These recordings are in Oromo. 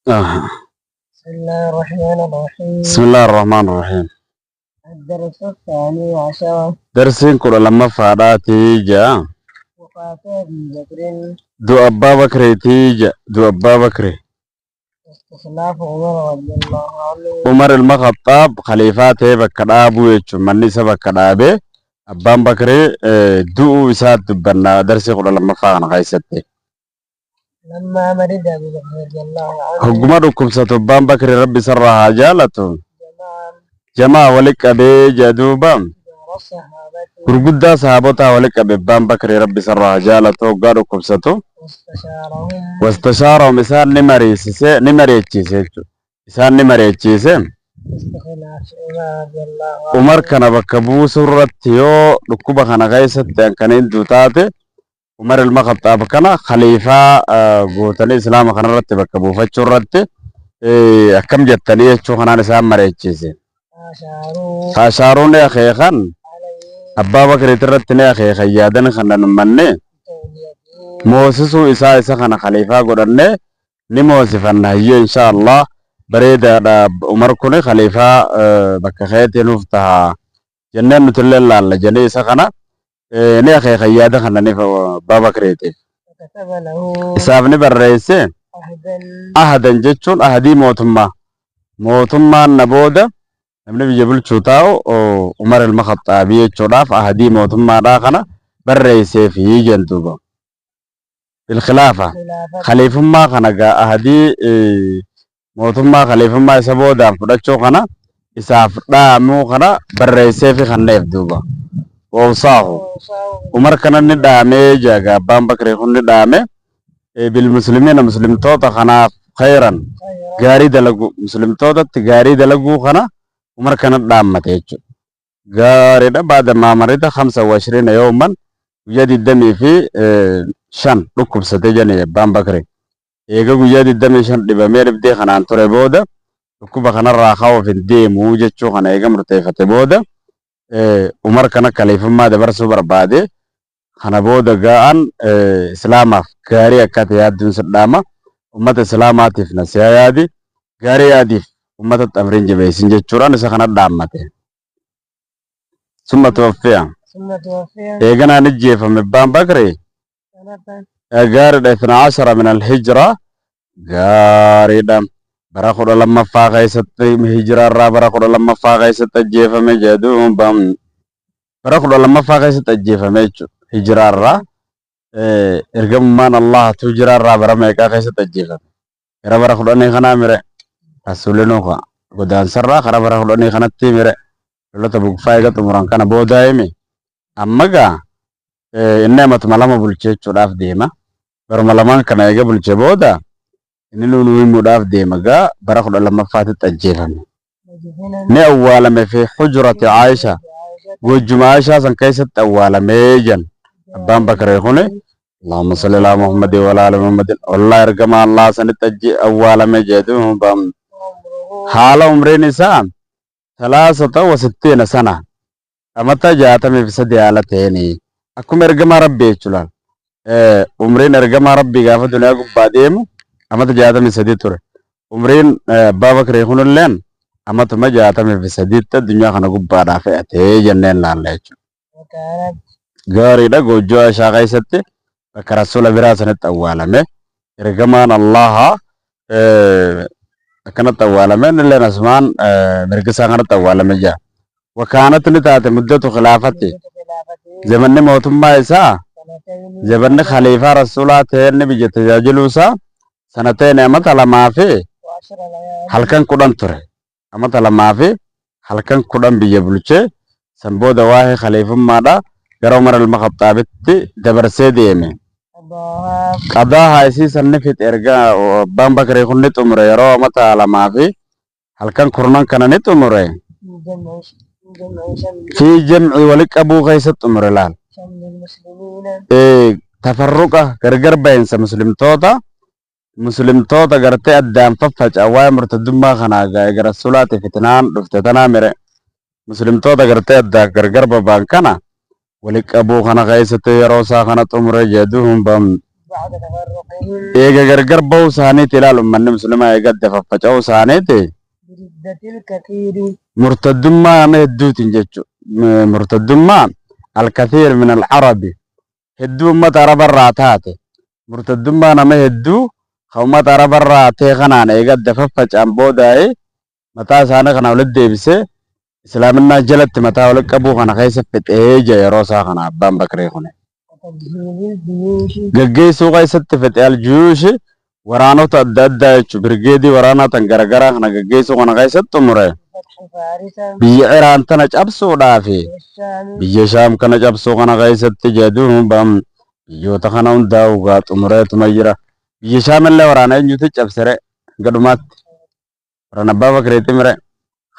آه. بسم الله الرحمن الرحيم. بسم الله الرحمن الرحيم. الدرس الثاني عشر. درسين كل لما فاداتي جا وفاة أبي بكر. دو أبا بكر تيجا دو أبا بكر استخلاف عمر رضي الله عنه. عمر المخطاب خليفات بكرابو يجو مني سبكرابه أبان بكر دو إسات دبنا درسي كل لما فانا غايستي لما مرض أبي بكر رضي الله عنه. حكومة كمسة أبان بكر ربي سرها جالته جماعة جماعة ولك أبي جدوبا الصحابة gurguddaa sahaabota wali qabe abbaan bakri rabbi sarraa jaalatu gaadhu kubsatu واستشارهم. wastashaarahum isaan ni mari'achiise jechuudha. Isaan ni mari'achiise استخلاف عمر رضي الله عنه. Umar kana bakka buusuu irratti yoo dhukkuba kana keessatti kan hindu taate Umar ilma Khattaab kana khaliifaa gootanii islaama kana irratti bakka buufachuu irratti akkam jettanii jechuu kanaan isaan mari'achiise. أشاروا Kaashaaruun akeekan عليه abbaa bakriitti irratti ni akeekan yaadan kanan manne توليته. moosisuu isa kana khaliifaa godhanne ni moosifanna hiyyoo insha Allah bareedaadha Umar kun khaliifaa bakka keetii nuuf taha jenneen nuti illee laalla jennee isa kana ni akeekan yaada kananiif abbaa bakriitiif وكتب له isaaf ni barreesse عهدا ahadan jechuun ahadii mootummaan na booda namni biyya bulchuu taa'u Umar ilma Khaxaabii jechuudhaaf ahadii mootummaadhaa kana barreesseef jentuuba. Bilkhilaafa خلافة khaliifummaa kana gaa ahadii mootummaa khaliifummaa isa boodaan fudhachuu kana isaaf dhaamuu kana barreesseefi kanneef duuba. Wawsaahu وأوصاه Umar kana ni dhaamee jaaga abbaan Bakrii kun ni dhaame bilmuslimiina muslimtoota kanaaf khayran خيرا gaarii dalagu muslimtootatti gaarii dalaguu kana Umar kana dhaammate jechuudha. Gaariidha baada maamarita 25 yooman guyyaa 25 dhukkubsate jenne abbaan Bakrii. Eega guyyaa 25 dhibamee dhibdee kanaan ture booda dhukkuba kanarraa ka'uuf hin deemu jechuu kana eega murteeffate booda Umar kana khaliifummaa dabarsuu barbaade kana booda ga'an islaamaaf gaarii akka ta'e yaadduun sadhaama ummata islaamaatiif nasihaa yaadi gaarii yaadiif ummata xamriin jabeessin jechuudhaan isa kana dhaammate. Summa tuwaffiya ثم توفي eeganaan ijjeefame abbaan Bakrii سنة gaariidha 12 min alhijraa gaariidha bara 12ffaa keessatti hijiraarraa bara 12ffaa keessatti ajjeefame jedhuun bara 12ffaa keessatti ajjeefame jechuudha hijiraarraa ergamummaan Allahatu hijiraarraa bara meeqaa keessatti ajjeefame gara bara 10 kanaa mire rasuulinuuka godaansarraa kara bara 10 kanatti mire lolota bugfaa eega xumuran kana boodaa himi amma gaa inni amatuma lama bulchee jechuudhaaf deema. Baruma lamaan kana eega bulche booda inni nuun himuudhaaf deema gaa bara 12ffaatitti ajjeefame. مدفنا Ni awwaalame fi hujrati Aisha gojjuma Aishaa san keessatti awwaalamee jan abbaan Bakrii kun Allahumma salli ala Muhammadin wa ala ali Muhammadin wallahi ergama Allah sanitti awwaalame jedhu وعمره haala umriin isaa 63 sana amata 63 haala ta'een akkuma ergama Rabbii jechuudha. Umriin ergama Rabbii gaafa duniyaa gubbaa deemu amata 63 ture. Umriin abbaa Bakrii kunilleen amatuma 63 addunyaa kana gubbaadhaa fe'atee jenneen laalla jechuudha. وكانت Gaariidha goojjoo Aishaa keessatti bakka rasuula biraa sanitti awwaalame ergamaan Allaha akkanatti awwaalame illeen asumaan mirga isaa kanatti awwaalame jira. Wakaanatti ni taate muddatu khilaafatti مدة خلافته zamanni mootummaa isaa سنتين zamanni khaliifaa rasuulaa ta'een biyya tajaajiluu isaa sanateen amata lamaa fi وعشر ليال halkan 10 ture. Amata lamaa fi halkan 10 biyya bulchee san booda waa'ee khaliifummaadha gara Umar ilma Khaxaabitti dabarsee deeme. قضاها Qadaaha isii sanni fixe erga abbaan Bakrii kun ni xumure yeroo amata lamaa fi halkan 10 kana ni xumure. جمع شمل Fi jam'i wali qabuu keessatti xumure laal. شمل المسلمين Tafarruqa gargar bahinsa muslimtoota gartee addaan faffaca'an waa'ee murtadummaa kanaa gara rasuulaatti fitnaan dhufte tanaa mire muslimtoota gartee addaan gargar babaan kana wali qabuu kana keessatti yeroo isaa kana xumure jedhuun بعد تفرقهم إيجا غرغر بو ساني تلال من مسلمة إيجا دففجو ساني تي بردة الكثير مرتدما مهدو تنججو مرتدما الكثير من العرب هدو أمة عرب الراتات مرتدما مهدو خومة عرب الراتي خنان إيجا دففج عن بوداي متى ساني خنا ولد ديبسي إسلامنا جلت متى ولك أبو خنا خيسة فتئيجا يروسا خنا أبان بكري خنا وتجهيز الجيوش gaggeessuu keessatti fedhe aljuushi waraanota adda addaa jechuun birgeedii waraanaa tan garagaraa kana gaggeessuu kana keessatti xumure فتح فارس biyya Iraan tana cabsuudhaaf والشام biyya Shaam kana cabsuu kana keessatti jedhuun biyyoota kana hundaa ugaa xumureetuma jira. Biyya Shaam illee waraana eenyutu cabsire gadhumaatti waraana Abbaa Bakriitti mire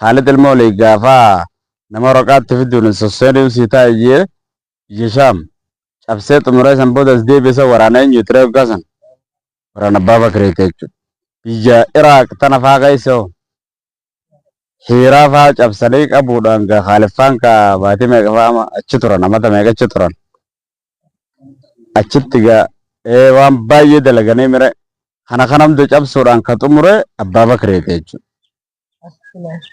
Khaalid ilma Walii gaafaa nama waraqaatti fiduun sosseenii sii taa'ee biyya Shaam cabsee xumuree san boodas deebisa waraana eenyutu reebgasan waraana Abbaa Bakriitti jechuudha. Biyya Iraaq tana faa keessoo hiiraa faa cabsanii qabuudhaan Khaliffaan baatii meeqa fa'aa achi turan amata meeqa achi turan achitti waan baay'ee dalaganii mire kana kanamtu cabsuudhaan ka xumure Abbaa Bakriitti jechuudha.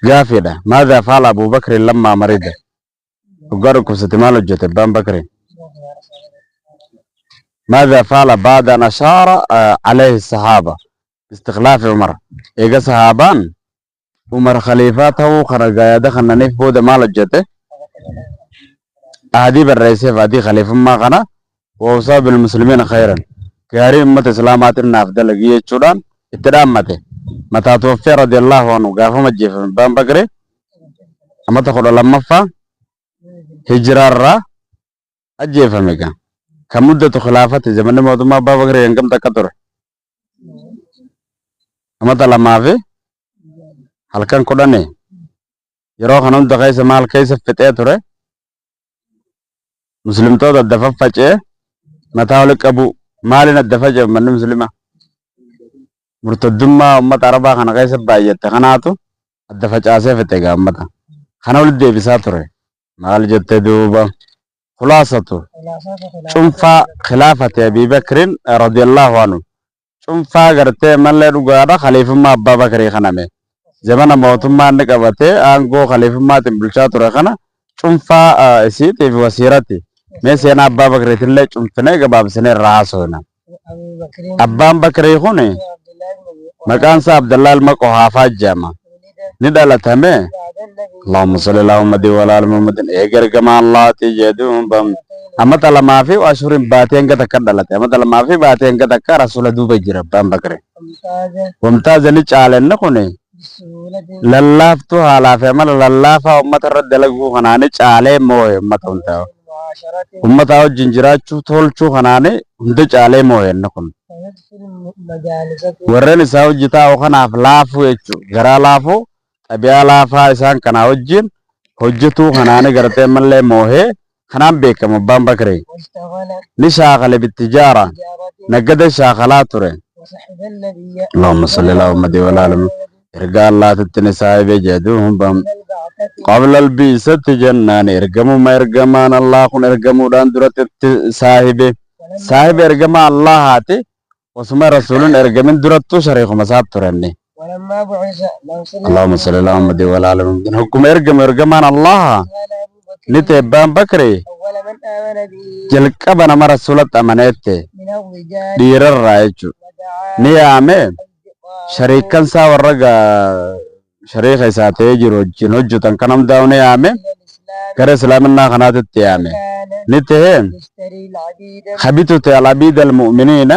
Gaaffiidha maadhaa faala Abuu Bakri lammaa marida dhugaa dhukkubsate maal hojjete Abbaan Bakri ماذا فعل بعد أن أشار عليه الصحابة باستخلاف عمر إيجا صحابان عمر خليفاته خرج دخلنا نيف بود مال الجته أهدي بالرئيس فادي خليفة ما خنا ووصى بالمسلمين خيرا كريم مت إسلامات النافذة لقيه شوران اترامته متى توفي رضي الله عنه قاف مجيف بام بكري أما تقول لما فا هجرة را أجيف ميكا كمدة خلافة زمن موضوع ما بابا غير ينقم تكتر أما تلا ما في هل كان كوداني يروح هنوم دقيس مال كيس فتاة ترى مسلم تو الدفع فجأة متى ولك أبو مالنا الدفع جب من مسلمة مرتدم ما أمة عربا خنا كيس بايت خناتو الدفع جاسة فتاة أمة خنا ولد دي بساتره مال جت دوبا خلاصته شنفا خلافة أبي بكر رضي الله عنه شنفا قرتي من لا رجالا خليفة ما أبا بكر خنامه زمان موت ما عندك أبتة أنغو خليفة ما تبلشات رخنا شنفا سيتي في وسيرتي مثلا أبا بكر تلا شنفنا كباب سنة راسونا أبا بكر يخونه مكان سا عبد الله المكو حافظ جامع ندالة همه اللهم صل على محمد وعلى آل محمد اگر كما الله تجدون بام اما تلا ما في واشور باتين كتكدلت اما تلا ما في باتين كتك رسول دو بجر بام بكر ومتاز ني چالن نكوني للافتو حالا فمل للافا امت رد لغو خناني چاله مو امت انتا امت او جنجراچو تولچو خناني هند چاله مو نكون ورن ساو جتا او خناف لافو يچو غرا لافو أبي الله فايسان كنا وجين هجتو خناني قرتي من لي موهي خنان بيكم بام بكري نشاغل بالتجارة نقد شاغلات ترين اللهم صل على محمد وعلى آل محمد إرجع الله تتني صاحب جدوهم بام قبل البيسة جنان إرجمو ما إرجمان الله كن إرجمو دان درت صاحب إرجما الله هاتي وسمى رسول إرجمين درتو شريخ مساب ترني ولما بعث اللهم صل على محمد وعلى آل محمد حكم إرجمان الله نتبان بكري أول من آمن به جلك أبنا ما رسولت أمانته من الرجال دير الرأيجو نيامه شريكا سا ورقا شريك ساتي جرو جنوجو تنكنم داو نيامه كره سلامنا خنات التيامه نتهم يشتري العبيد خبيتو تي العبيد المؤمنين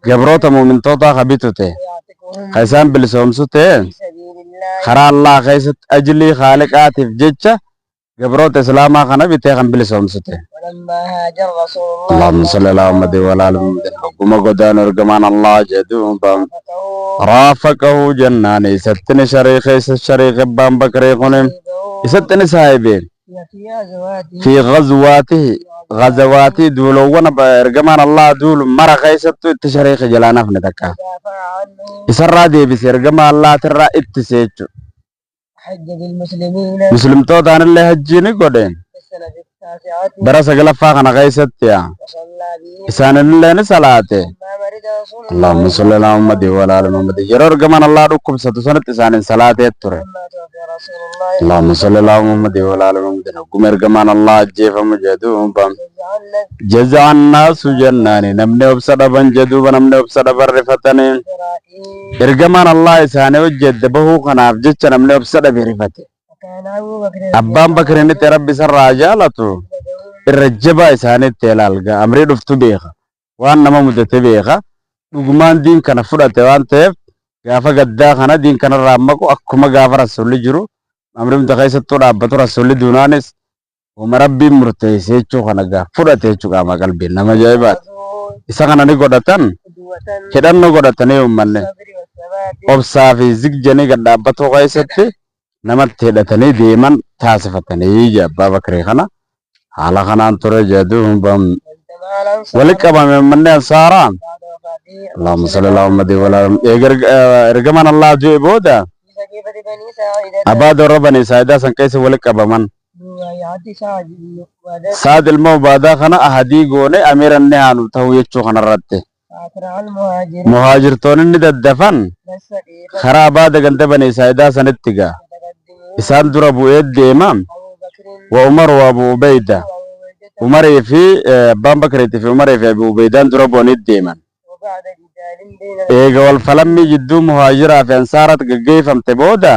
جبروت مؤمن توتا خبيتو تي ويعتقهم خيسان بالسومسو تي في سبيل الله خرا الله خيست أجلي خالق آتف جيتشا جبروت إسلاما خنا بيتي خن بالسومسو تي ولما هاجر رسول الله اللهم صل على محمد وعلى آل محمد حكم قدان ورقمان الله جدوهم بام رافقه جناني ستني شريخ بام بكري خنم ستني صاحبين في في غزواته دولونا برقمان الله دول مرة خيستو التشريخ جلانا فنتكا دافع عنه يسرى دي بسرقما الله ترى اتسيجو حج بالمسلمين مسلم توتان اللي هجيني قدين في السنة تاسعة برا سقل فاقنا غيست يا وصلى بهم إسان اللين صلاته لما مرض رسول اللهم الله صل على محمد وعلى آل محمد يرور كمان الله ركب ستسنة إسان صلاته ترى لما توفي رسول الله اللهم صل على محمد وعلى آل محمد نقوم كمان الله جيف مجدوهم بام جعلنا جزع الناس جناني نمني وبصد بن جدوب نمني وبصد برفتني إسرائيل إرجمان الله إسانه وجد بهو خناف جتش نمني وبصد برفته وكان أبو بكر أبان بكر إني تربي سر راجالته الرجبا إسانه تلالغا أمري دفتو بيخا وان نما مدته بيخا dhugumaan diin kana fudhate waan ta'eef gaafa gaddaa kana diin kana raammaku akkuma gaafa rasuulli jiru amri hunda keessattuu dhaabbatu rasuulli duunaanis uma rabbiin murteessee jechuu kana gaa fudhate jechuu qaama qalbiin nama ajaa'ibaati. Isa kana ni godhatan hidhannoo godhatanii uummanne obsaa fi zigjanii gad dhaabbatuu keessatti namatti hidhatanii deeman taasifatanii abbaa bakrii kana haala kanaan ture jedhu walitti qabame uummanni ansaaraa. اللهم صل على محمد وعلى ارجمان الله جو بودا اباد ربني سايدا سن كيس ولك بمن ساد المو بادا خنا احدي غوني امير النهانو تو يچو خنا رت مهاجر تون نددفن خرا اباد گنت بني سايدا سنتيغا اسان دربو يديمام وعمر وابو عبيده عمر في بام بكرتي في عمر في ابو عبيدان دربو نديمان eega wal falammi jidduu muhaajiraa fi ansaaratti gaggeeffamte booda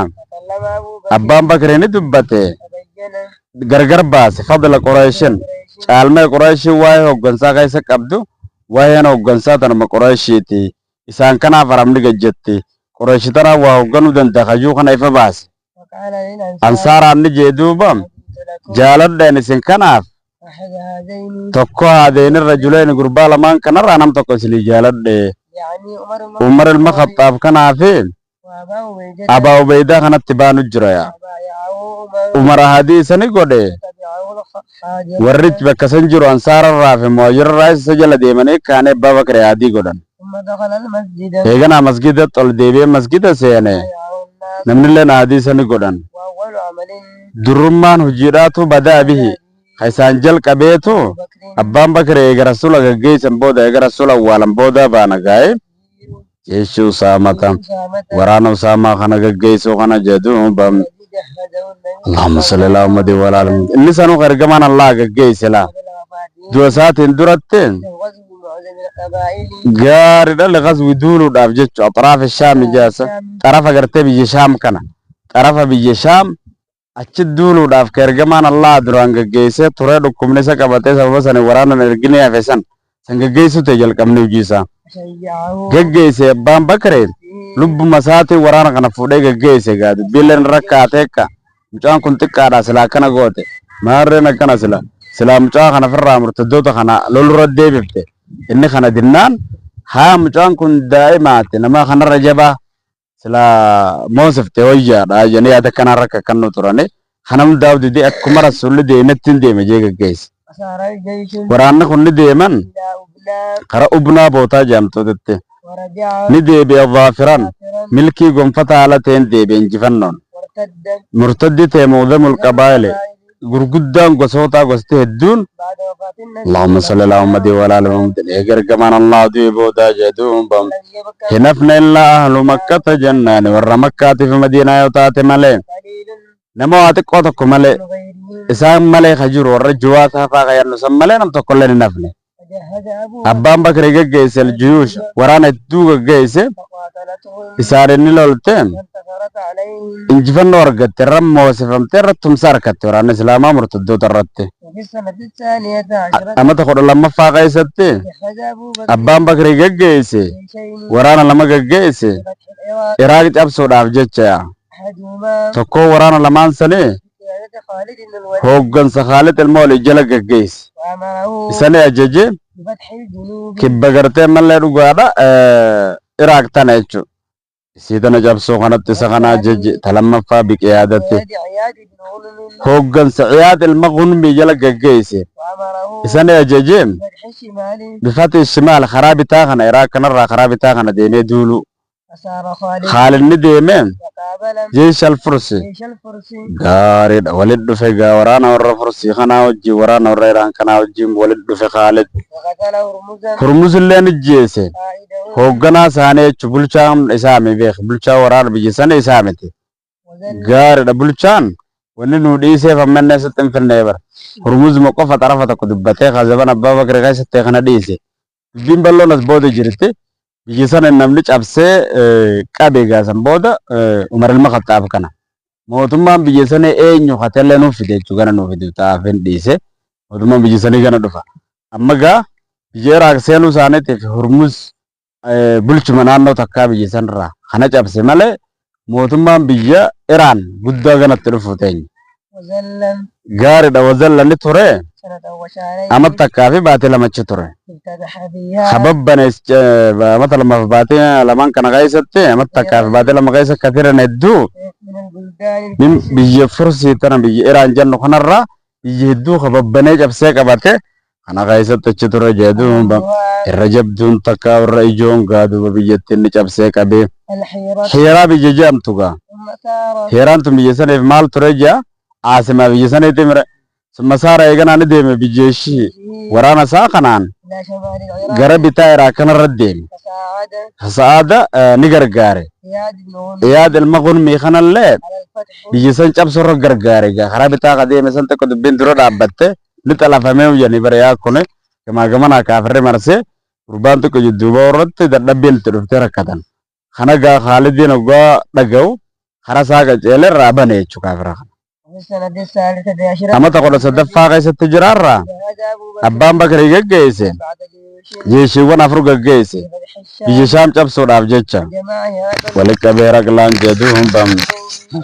abbaan bakrii ni dubbate gargar baase fadla qurayshin caalmee qurayshin waa'ee hoggansaa keessa qabdu waa'een hoggansaa tanuma qurayshiiti isaan kanaaf haramni gajjetti qurayshi tanaaf waa hogganuu danda'a kajuu kana ifa baase ansaaraan ni jee duuba jaaladheen isin kanaaf tokko haadeen rajuleen gurbaa lamaan kanarraa nam tokko isin jaaladhe Umar ilma Khattaab kanaafi Abaa Ubeydaa kanatti baanu jira yaa Umar ahadii isani godhe warri bakka san jiru ansaararraa fi muhaajirarraa isa jala deemanii kaanee abbaa bakrii ahadii godhan eeganaa masgida ol deebi'ee masgida seene namnilleen ahadii isani godhan durummaan hojiidhaatu badaa bihi Kaisan jal kabetu abbaan bakre eega rasula gaggeessan booda eega rasula waalan booda baana gaa'e jechuu saamata waraana usaamaa kana gaggeessuu kana jedhu bam Allahumma salli ala Muhammad wa ala ali inni sanu ergamaan Allah gaggeesse la du'a isaatiin duratti gaariidha liqaswi duuluudhaaf jechu atraafa shaam ijaasa xarafa gartee biyya shaam kana xarafa biyya shaam achi duuluudhaaf ka ergamaan Allah duraan gaggeessee turee dhukkubni isa qabatee sababa sana waraanan erginee hafe san gaggeessu ta'e jalqabni hojii isaa gaggeesse abbaan bakre lubbuma isaatiin waraana kana fuudhee gaggeesse gaa dubbiilleen rakkaatee akka mucaan kun xiqqaadha silaa kana goote maarreen akkana silaa mucaa kana firraa murtaddoota kana lolurra deebifte inni kana dinnaan haa mucaan kun daa'imaati nama kanarra jabaa sila moosifte hoyyaadha janii yaada kanaan rakka kan nu turane kanam daawdi de akkuma rasuulli deemettiin deeme jee gaggeesse waraanni kun ni deeman kara ubnaa bootaa jaamtootitti ni deebi'e dhaafiran milkii gonfata haala ta'een deebi'e injifannoon murtaddi ta'e muudamul qabaa'ile gurguddaan gosoota gosti hedduun Allahumma salli ala Muhammad wa ala ali Muhammad eega ergamaan Allah du'e booda jedhuun bam hinafna illaa ahlu makkata jannaani warra makkaatiif madiinaa yoo taate malee nama waa xiqqoo tokko malee isaan malee ka jiru warra juwaata hafaa qayyannu san malee nam tokkollee hin hafne abbaan bakrii gaggeesse aljuyuush waraana hedduu gaggeesse isaan inni lolte injifannoo argatte irra moosifamte irratti tumsa harkatte waraana islaamaa murtaddoota irratti amata 12ffaa keessatti abbaan bakrii gaggeesse waraana lama gaggeesse iraaq cabsuudhaaf jecha tokko waraana lamaan sanii hooggansa Khaalid ilma Walid jala gaggeesse isani ajaje kibba gartee mallee dhugaadha iraaq tana jechuudha isiidana cabsuu kanatti isa kana ajaje talammaffaa biqee yaadatti hooggansa Ciyaad ilma Gunmi jala gaggeesse isani ajaje bifati shimaal karaa bitaa kana iraaq kanarraa karaa bitaa kana deemee duulu فسار خالد خالد نديمه وقابل جيش الفرسي جيش الفرس غارد ولد في ورانا ور فرسي خنا وجي ورانا ور ايران كنا وجي ولد في خالد وقتل هرمزا هرمز اللي نجيسه قائده هوغنا سانه بلچام اسامي بيخ بلچا وران بيجسن اسامتي وذل غارد بلچان وننو ديسه فمن ستن في النيبر هرمز مقف طرفه كدبته خزبن ابا بكر غاش تخنا ديسه بين بلو نس بود جرتي بيجسن نمني چابسه قبي غاسن بود عمر المخطاب كنا mootummaan biyya sana eenyu hatelle nuuf fide jechuudha kana nuuf fide taa'aafin dhiise mootummaan biyya sanii kana dhufa amma gaa biyya Iraaq seenuu isaaniitiif Hurmuz bulchuma naannoo takkaa biyya sanarraa kana cabse malee mootummaan biyya Iraan guddaa kanatti dhufu teenya وذلا gaariidha wazallanni ture سنة وشهرين amma takkaa fi baatee lamachi ture افتتح فيها hababbanees amata lamaaf baatee lamaan kana keessatti amma takkaa fi baatee lama keessa katiran hedduu من البلدان biyya fursii tana biyya Iraan jennu kanarraa biyya hedduu hababbanee cabsee qabate kana keessatti achi ture jedhuun irra jabduun takka irra ijoon gaaduba biyyatti inni cabsee qabee الحيرة heeraa biyya jedhamtu gaa ثم سار heeraan tun biyya saniif maal ture jea aasimaa biyya saniitti mire summa saara eeganaan deeme biyya ishii waraana isaa kanaan إلى شمال العراق gara bitaa Iraaq kanarra deeme فساعد sa'aada ni gargaare زياد بن غنم iyaad ilma gunmii kanallee على الفتح biyya san cabsurra gargaare gaa karaa bitaa qadeeme san tokko dubbiin dura dhaabbatte ni xalafamee uyyanii bara yaa kune gamaa gamanaa kaafirri marsee gurbaan tokko jidduuba irratti dadhabbiin itti dhuftee rakkatan kana gaa Khaalidiin oggaa dhaga'u karaa isaa qaceelee irraa bane jechuu kaafira kana وفي السنة الثالثة عشرة amata kudha sadaffaa keessatti jiraarraa جهز أبو بكر abbaan Bakrii geggeesse بعد جيوش jeeshiiwwan afur geggeesse بفتح biyya الشام Shaam cabsuudhaaf jecha جماع هذا walitti qabee raglaan jedhu humbam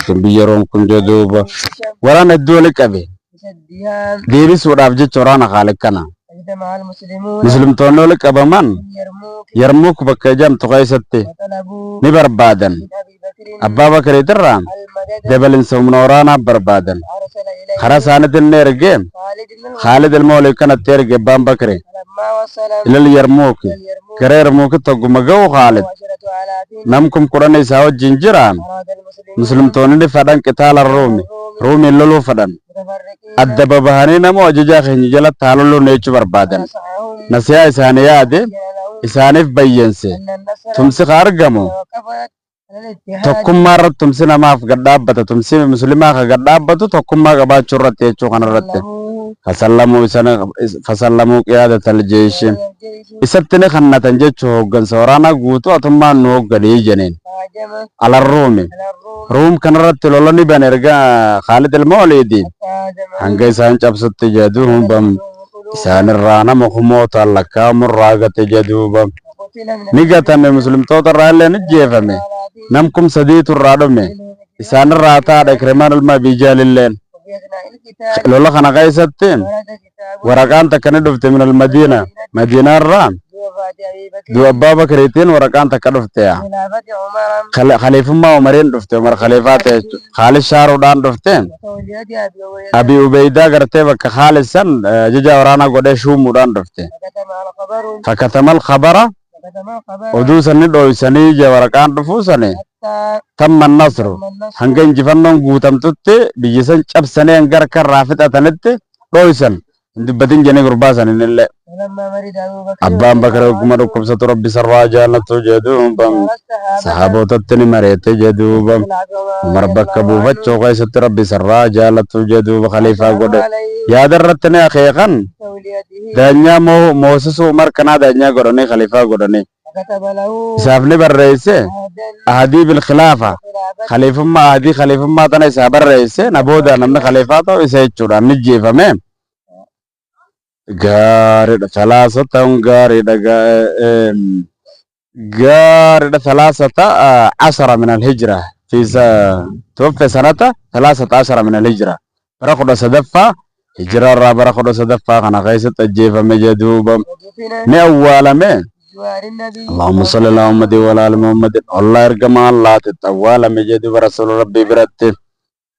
kun biyya room kun jedhuuba الشام waraana hedduu walitti qabe بسدها deebisuudhaaf jecha waraana Khaalid kana اجتمع المسلمون muslimtoonni walitti qabaman يرموك Yarmuuk bakka jedhamtu keessatti وطلبوا ni barbaadan من أبي بكر abbaa Bakriitirraa المدد dabalinsa humna waraanaaf barbaadan أرسل إليه karaa isaaniitti inni ergee خالد بن الوليد Khaalid ilma Waliid kanatti erge abbaan Bakri فلما وصل ilal Yarmuuki إلى اليرموك gara Yarmuukitti ogguma ga'u Khaalid 10,000 nam kun kudhan isaa wajjin jira أراد المسلمون muslimtoonni ni fadhan qitaala ruumiin loluu fadhan متفرقين adda babahanii namoo ajajaa keenya jalatti haaloluu jechuu barbaadan ونصحهم nasiyaa isaanii yaade بين لهم isaaniif bayyanse أن النصر tumsi ka argamu توقفت على الاتحاد tokkummaa irratti tumsi namaaf gad dhaabbata tumsi muslimaa ka gad dhaabbatu tokkummaa qabaachuu irratti jechuu kanarratti سلموه fasallamuu qiyaadatal jeeshi الجيش isatti ni kannatan jechuu hooggansa waraanaa guutuu atummaan nu hoogganee jeniin فهجم alarruumi على الروم ruum kanarratti lolonni ban erga Khaalid ilma Waliidii فهجم hanga isaan cabsutti jedhuun bam isaanirraa nama kumootaan lakkaa'amurraa gate jedhuuba وقتل من ni gatame muslimtoota irraa illee ni jeefame nam kum sadiitu irraa dhume isaanirraa taadha Ikrimaan ilma Abii Jaalilleen وفي أثناء القتال lola kana keessatti ورد كتاب waraqaan takka ni dhufte min almadiina madiinaa irraa بوفاة أبي بكر du'a abbaa Bakriitiin waraqaan takka dhufte خلافة عمر khaliifummaa Umariin dhufte Umar khaliifaa ta'e jechuudha Khaalid shaaruudhaan dhufte وتولية أبي عبيدة Abii Ubeydaa gartee bakka Khaalid san ajajaa waraanaa godhee shuumuudhaan dhufte فكتم الخبر oduu sanni dhooysanii ija waraqaan dhufuu sani حتى tamma nasru تم النصر hanga injifannoon guutamtutti biyyi san cabsanii hanga harka irraa fixatanitti dhooysan hin dubbatin jennee gurbaa saninillee فلما مرض أبو بكر abbaan Bakri ogguma dhukkubsatu rabbi sarraa jaalatu jedhuubam sahaabotatti ni mareette jedhuubam Umar bakka buufachuu keessatti rabbi sarraa jaalatu jedhuuba khaliifaa godhe yaada irratti ni akeekan توليته daanyaa moosisuu Umar kanaa daanyaa godhanii khaliifaa godhanii فكتب له isaaf ni barreesse عهدا ahadii bilkhilaafa خلافة khaliifummaa ahadii khaliifummaa tana isaa barreesse na booda namni khaliifaa ta'u isa jechuudhaan ni jeefame gaariidha salaasatan gaariidha gaariidha salaasata ashara min alhijra fi توفي سنة 13 من الهجرة bara 13 hijira irraa bara 13 kana keessatti ajjeefame jedhuuba ودفن ni awwaalame بجوار النبي اللهم صل على محمد وعلى ال محمد الله يرحمه الله تتوالم جدو رسول ربي برت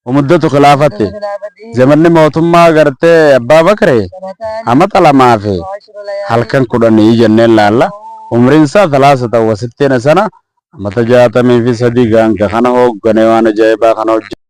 ومدته خلافته خلافته زمن موتما غرته ابا بكر سنتان امت لما في 10 ليال halkan kudhanii jenneen laalla umriin isaa 63 sana mata jaatamii fi sadii gaanka kana hooggane waan ajaa'ibaa kana hojjete.